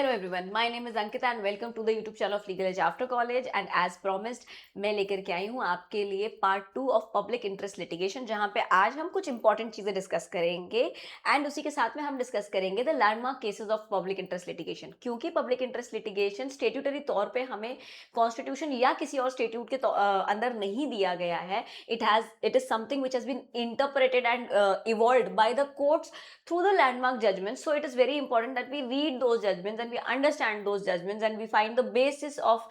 Hello everyone, my name is Ankita and welcome to the YouTube channel of Legal Edge After College and as promised मैं लेकर के आई हूँ आपके लिए part 2 of public interest litigation जहाँ पे आज हम कुछ इंपॉर्टेंट चीजें डिस्कस करेंगे एंड उसी के साथ में हम डिस्कस करेंगे the landmark cases of public interest litigation. क्योंकि पब्लिक इंटरेस्ट लिटिगेशन स्टेट्यूटरी तौर पे हमें कॉन्स्टिट्यूशन या किसी और स्टेट्यूट के अंदर नहीं दिया गया है। It is something which has been interpreted and evolved by the courts through the landmark judgments. So it is very important that we read those judgments and we understand those judgments and we find the basis of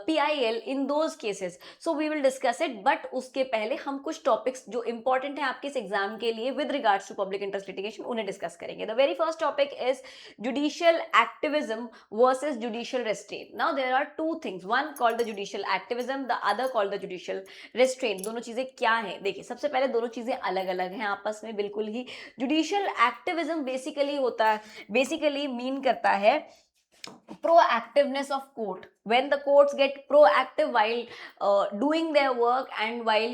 PIL in those cases. So we will discuss it, but उसके पहले हम कुछ topics जो important है आपके इस exam के लिए with regards to public interest litigation उन्हें discuss करेंगे. The very first topic is judicial activism versus judicial restraint. Now there are two things, one called the judicial activism, the other called the judicial restraint. दोनों चीजें क्या हैं? देखिए सबसे पहले दोनों चीजें अलग अलग हैं आपस में बिल्कुल ही। जुडिशियल एक्टिविज्म बेसिकली मीन करता है proactiveness of court. When the courts get proactive while doing their work and while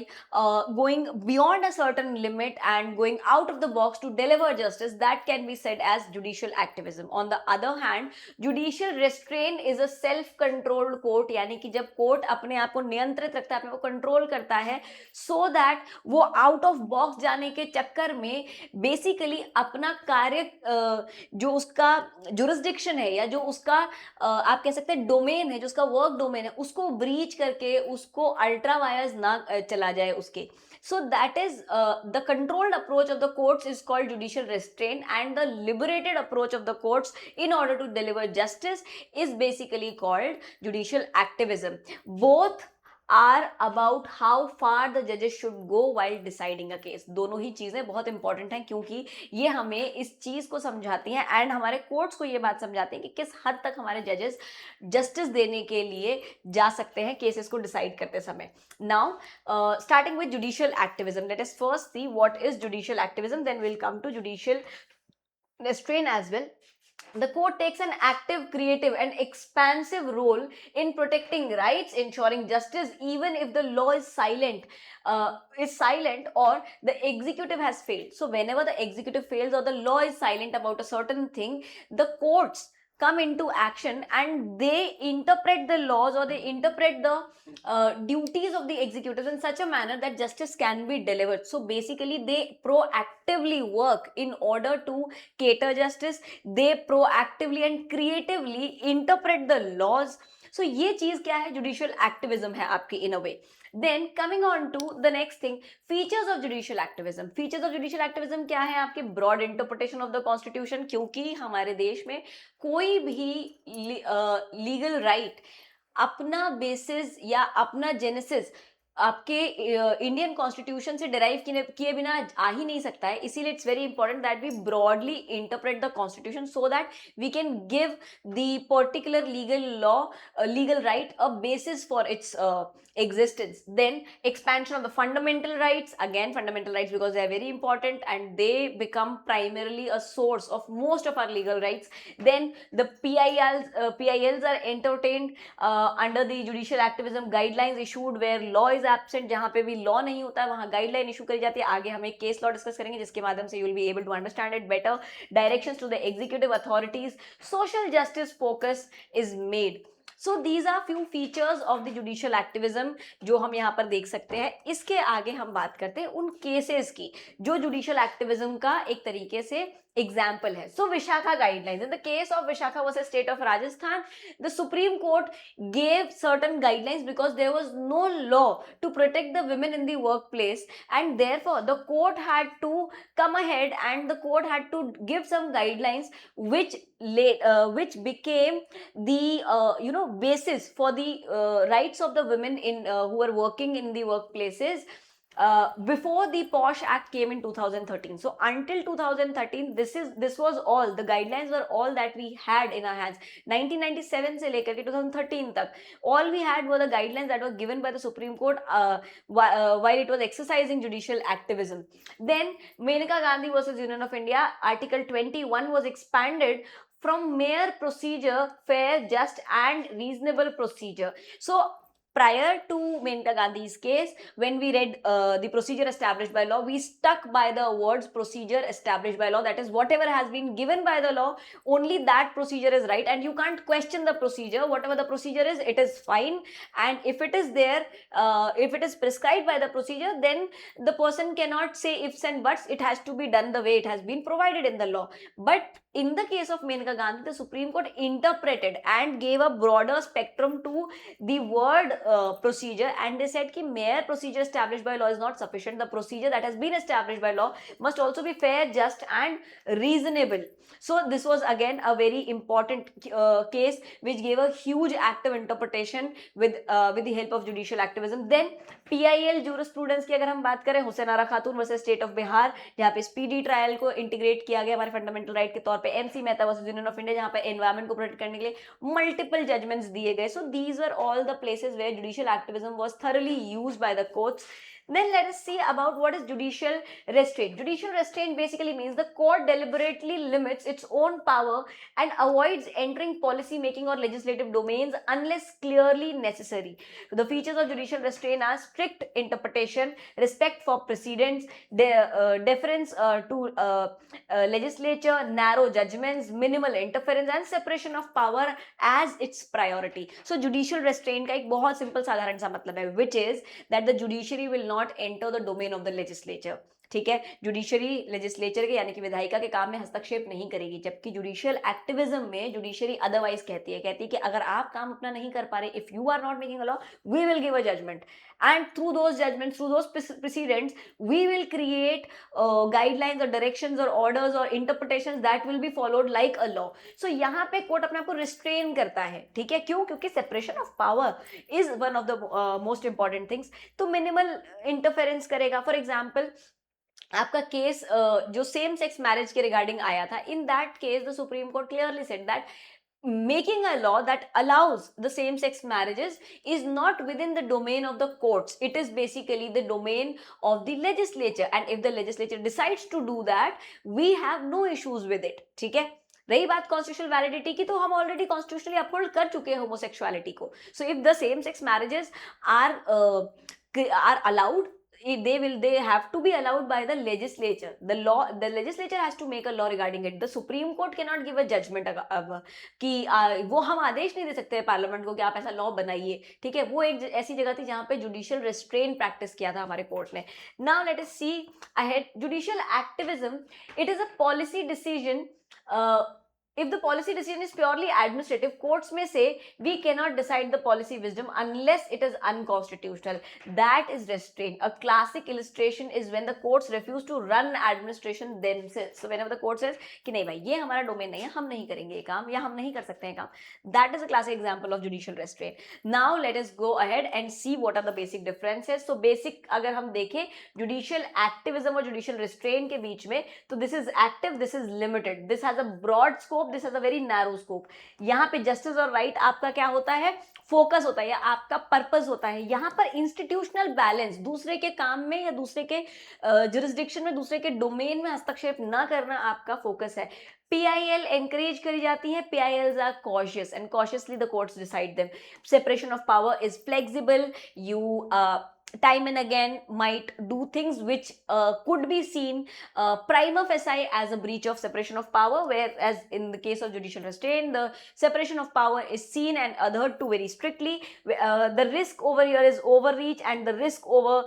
going beyond a certain limit and going out of the box to deliver justice, that can be said as judicial activism. On the other hand, judicial restraint is a self-controlled court, यानी कि जब court अपने आप को नियंत्रित रखता है, अपने को कंट्रोल करता है, so that वो आउट ऑफ बॉक्स जाने के चक्कर में बेसिकली अपना कार्य जो उसका जुरिस्डिक्शन है या जो उसका आप कह सकते हैं डोमेन है, जो उसका वर्क डोमेन है, उसको ब्रीच करके उसको अल्ट्रा वायर्स ना चला जाए उसके। So that is the controlled approach of the courts is called judicial restraint, and the liberated approach of the courts in order to deliver justice is basically called judicial activism. Both are about how far the judges should go while deciding a case. दोनों ही चीजें बहुत important हैं क्योंकि ये हमें इस चीज को समझाती हैं एंड हमारे कोर्ट्स को ये बात समझाती हैं कि किस हद तक हमारे जजेस जस्टिस देने के लिए जा सकते हैं केसेस को डिसाइड करते समय। Now starting with judicial activism, let us first see what is judicial activism, then will come to judicial restraint as well. The court takes an active, creative and expansive role in protecting rights, ensuring justice even if the law is silent or the executive has failed. So whenever the executive fails or the law is silent about a certain thing, the courts come into action and they interpret the laws or they interpret the duties of the executives in such a manner that justice can be delivered. So basically they proactively work in order to cater justice. They proactively and creatively interpret the laws. So ये चीज क्या है? Judicial activism है आपकी इन अ वे। Then coming on to the next thing, features of judicial activism. Features of judicial activism क्या है? आपकी broad interpretation of the constitution, क्योंकि हमारे देश में कोई भी लीगल राइट अपना बेसिस या अपना जेनेसिस आपके इंडियन कॉन्स्टिट्यूशन से डिराइव किए बिना आ ही नहीं सकता है। इसीलिए it's very important that we broadly interpret the constitution so that we can give the particular legal law legal right a basis for its existence. Then expansion of the fundamental rights, again fundamental rights because they are very important and they become primarily a source of most of our legal rights. Then the PILs are entertained under the judicial activism guidelines issued where law is absent. जहाँ पे भी law नहीं होता है वहाँ guideline issue करी जाती है। आगे हम एक केस लॉ डिस्कस करेंगे जिसके माध्यम से you will be able to understand it better. Directions to the executive authorities, social justice focus is made. So these are few features of the judicial activism जो हम यहाँ पर देख सकते हैं। इसके आगे हम बात करते हैं उन केसेस की जो जुडिशियल एक्टिविज्म का एक तरीके से एग्जाम्पल है। So Vishakha guidelines, in the case of Vishakha versus state of Rajasthan, the Supreme Court gave certain guidelines because there was no law to protect the women in the workplace, and therefore the court had to come ahead and the court had to give some guidelines which became the basis for the rights of the women in who were working in the workplaces before the POSH Act came in 2013. So until 2013 this was all, the guidelines were all that we had in our hands. 1997 से लेकर के 2013 तक all we had were the guidelines that were given by the Supreme Court while it was exercising judicial activism. Then Menaka Gandhi versus Union of India, Article 21 was expanded from mere procedure, fair, just and reasonable procedure. So prior to Menka Gandhi's case, when we read the procedure established by law, we stuck by the words procedure established by law. That is, whatever has been given by the law, only that procedure is right, and you can't question the procedure. Whatever the procedure is, it is fine. And if it is there, if it is prescribed by the procedure, then the person cannot say ifs and buts. It has to be done the way it has been provided in the law. But in the case of Menka Gandhi, the Supreme Court interpreted and gave a broader spectrum to the word procedure, and they said कि mere procedure established by law is not sufficient. The procedure that has been established by law must also be fair, just and reasonable. So this was again a very important case which gave a huge active interpretation with the help of judicial activism. Then PIL jurisprudence की अगर हम बात करें, हुसैन आरा खातून versus state of Bihar, जहाँ पे speedy trial को integrate किया गया हमारे फंडामेंटल राइट के तौर पे, MC Mehta versus union of India, जहाँ पे एनवायरमेंट को प्रोटेक्ट करने के लिए मल्टीपल जजमेंट्स दिए गए. So these were all the places where judicial activism was thoroughly used by the courts. Then let us see about what is judicial restraint. Judicial restraint basically means the court deliberately limits its own power and avoids entering policy making or legislative domains unless clearly necessary. The features of judicial restraint are strict interpretation, respect for precedents, deference to legislature, narrow judgments, minimal interference, and separation of power as its priority. So judicial restraint का एक बहुत simple साधारण सा मतलब है, which is that the judiciary will not enter the domain of the legislature. ठीक है, judiciary legislature के यानी कि विधायिका के काम में हस्तक्षेप नहीं करेगी. जबकि जुडिशियल एक्टिविज्म में जुडिशरी अदरवाइज कहती है कि अगर आप काम अपना नहीं कर पा रहे, if you are not making a law, we will give a judgment, and through those judgments, through those precedents, we will create guidelines or directions or orders or interpretations that will be followed like a law. So यहाँ पे court अपने आप को restrain करता है. ठीक है, क्यों? क्योंकि separation of power is one of the most important things. तो मिनिमल इंटरफेरेंस करेगा. फॉर एग्जाम्पल, आपका केस जो सेम सेक्स मैरिज के रिगार्डिंग आया था, in that case the Supreme court clearly said that making a law that allows the same sex marriages is not within the domain of the courts. It is basically the domain of the legislature, and if the legislature decides to do that, we have no issues with it. ठीक है. रही बात constitutional validity की, तो हम already constitutionally uphold कर चुके हैं होमोसेक्सुअलिटी को. So if the same sex marriages are allowed, they have to be allowed by the legislature. The legislature has to make a law regarding it. The Supreme Court cannot give a judgment कि वो हम आदेश नहीं दे सकते parliament को कि आप ऐसा law बनाइए. ठीक है, वो एक ऐसी जगह थी जहां पे जुडिशियल रेस्ट्रेन प्रैक्टिस किया था हमारे कोर्ट ने. Now let us see ahead. Judicial activism, it is a policy decision. If the policy decision is purely administrative, courts may say we cannot decide the policy wisdom unless it is unconstitutional. That is restraint. A classic illustration is when the courts refuse to run administration themselves. So whenever the court says कि नहीं भाई, ये हमारा domain नहीं है, हम नहीं करेंगे ये काम, या हम नहीं कर सकते हैं काम, that is a classic example of judicial restraint. Now let us go ahead and see what are the basic differences. So basic अगर हम देखें judicial activism और judicial restraint के बीच में, तो this is active, this is limited. This has a broad scope, this has a very narrow scope. यहाँ पे justice और राइट आपका क्या होता है? फोकस होता है या आपका पर्पस होता है. यहाँ पर इंस्टीट्यूशनल बैलेंस, दूसरे के काम में या दूसरे के जुरिस्डिक्शन में, दूसरे के डोमेन में हस्तक्षेप न करना आपका फोकस है. PIL encourage करी जाती है. PILs are cautious and cautiously the courts decide them. Separation of power is flexible. You time and again might do things which could be seen prima facie as a breach of separation of power, whereas in the case of judicial restraint, the separation of power is seen and adhered to very strictly. The risk over here is overreach, and the risk over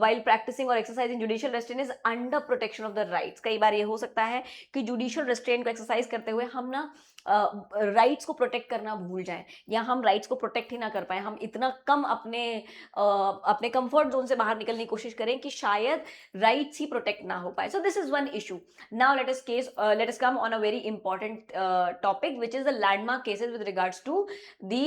while practicing or exercising judicial restraint is under protection of the rights. कई बार ये हो सकता है कि judicial restraint को exercise करते हुए हम ना राइट्स को प्रोटेक्ट करना भूल जाएं, या हम राइट्स को प्रोटेक्ट ही ना कर पाए, हम इतना कम अपने कंफर्ट जोन से बाहर निकलने की कोशिश करें कि शायद राइट्स ही प्रोटेक्ट ना हो पाए. So this is one issue. Now let us come on a very important topic which is the landmark cases with regards to the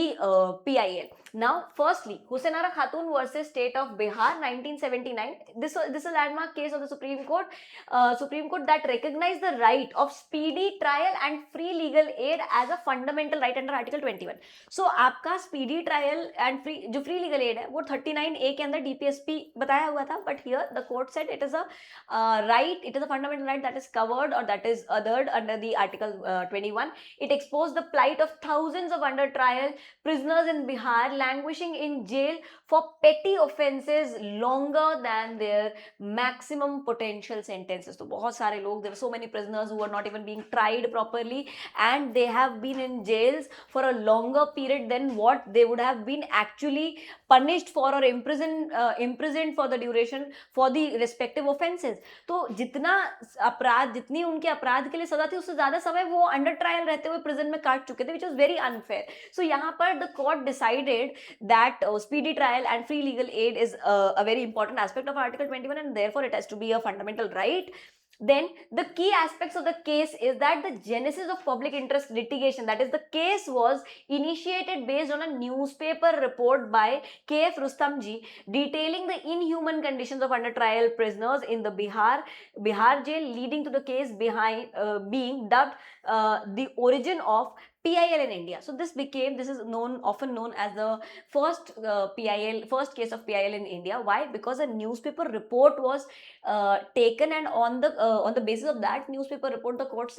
PIL. Now firstly, Hussain Ara Khatun versus State of Bihar 1979. This is a landmark case of the Supreme Court that recognized the right of speedy trial and free legal aid as a fundamental right under Article 21. So आपका speedy trial and जो free legal aid है वो 39A के अंदर DPSP बताया हुआ था, but here the court said it is a right, it is a fundamental right that is covered or that is adhered under the Article 21. It exposed the plight of thousands of under trial prisoners in Bihar languishing in jail for petty offenses longer than their maximum potential sentences. तो बहुत सारे लोग, there were so many prisoners who were not even being tried properly and they have been in jails for a longer period than what they would have been actually punished for or imprisoned for the duration for the respective offenses. तो जितना अपराध, जितनी उनके अपराध के लिए सजा थी, उससे ज्यादा समय वो अंडर ट्रायल रहते हुए प्रिजन में काट चुके थे, विच वॉज वेरी अनफेयर. सो यहाँ पर the court decided that speedy trial and free legal aid is a very important aspect of Article 21 and therefore it has to be a fundamental right. Then the key aspects of the case is that the genesis of public interest litigation, that is the case, was initiated based on a newspaper report by KF Rustamji detailing the inhuman conditions of under trial prisoners in the Bihar jail, leading to the case being dubbed the origin of PIL in India. So this is often known as the first case of PIL in India. Why? Because a newspaper report was taken, and on the basis of that newspaper report, the court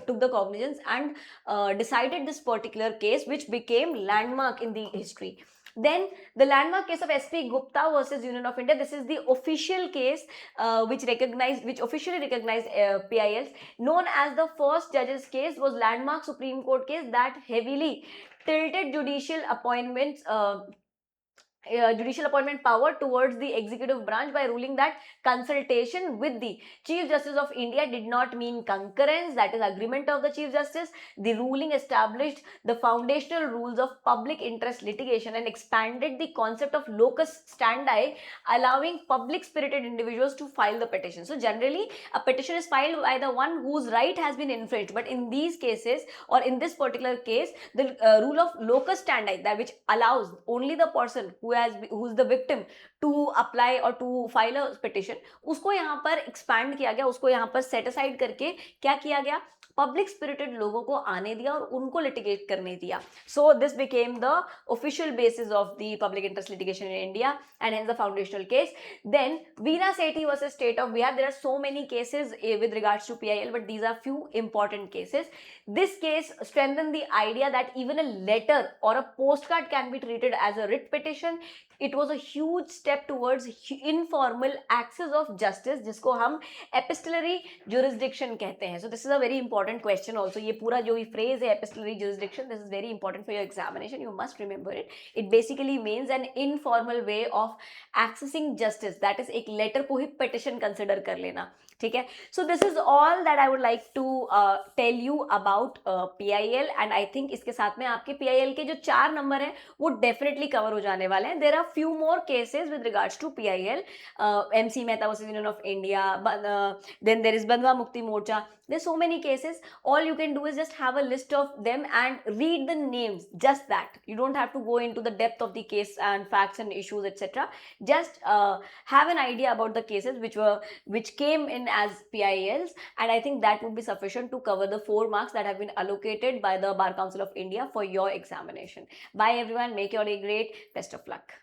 took the cognizance and decided this particular case, which became landmark in the history. Then the landmark case of SP Gupta versus Union of India. This is the official case which officially recognized PILs, known as the first judge's case, was landmark Supreme Court case that heavily tilted judicial appointment power towards the executive branch by ruling that consultation with the Chief Justice of India did not mean concurrence, that is agreement of the Chief Justice. The ruling established the foundational rules of public interest litigation and expanded the concept of locus standi, allowing public spirited individuals to file the petition. So generally a petition is filed by the one whose right has been infringed, but in these cases, or in this particular case, the rule of locus standi, that which allows only the person who is the victim to apply or to file a petition, उसको यहाँ पर expand किया गया, उसको यहाँ पर set aside करके क्या किया गया, पब्लिक स्पिरिटेड लोगों को आने दिया और उनको लिटिगेट करने दिया. So this became the official basis of the public interest litigation in India and hence the foundational case. Then Veena Sethi versus state of Bihar. There are so many cases with regards to PIL, but these are few important cases. This case strengthened the idea that even a letter or a postcard can be treated as a writ petition. It was a huge step towards informal access of justice, जिसको हम epistolary jurisdiction कहते हैं. So this is a very important question also. ये पूरा जो भी phrase है epistolary jurisdiction, this is very important for your examination. You must remember it. It basically means an informal way of accessing justice. That is, एक letter को ही petition consider कर लेना. ठीक है. So this is all that I would like to tell you about PIL, and I think इसके साथ में आपके PIL के जो 4 नंबर हैं वो definitely cover हो जाने वाले हैं. There are few more cases with regards to PIL. MC Mehta versus Union of India. Then there is Bandhwa Mukti Morcha. There's so many cases. All you can do is just have a list of them and read the names. Just that. You don't have to go into the depth of the case and facts and issues, etc. Just have an idea about the cases which came in as PILs, and I think that would be sufficient to cover the 4 marks that have been allocated by the Bar Council of India for your examination. Bye everyone. Make your day great. Best of luck.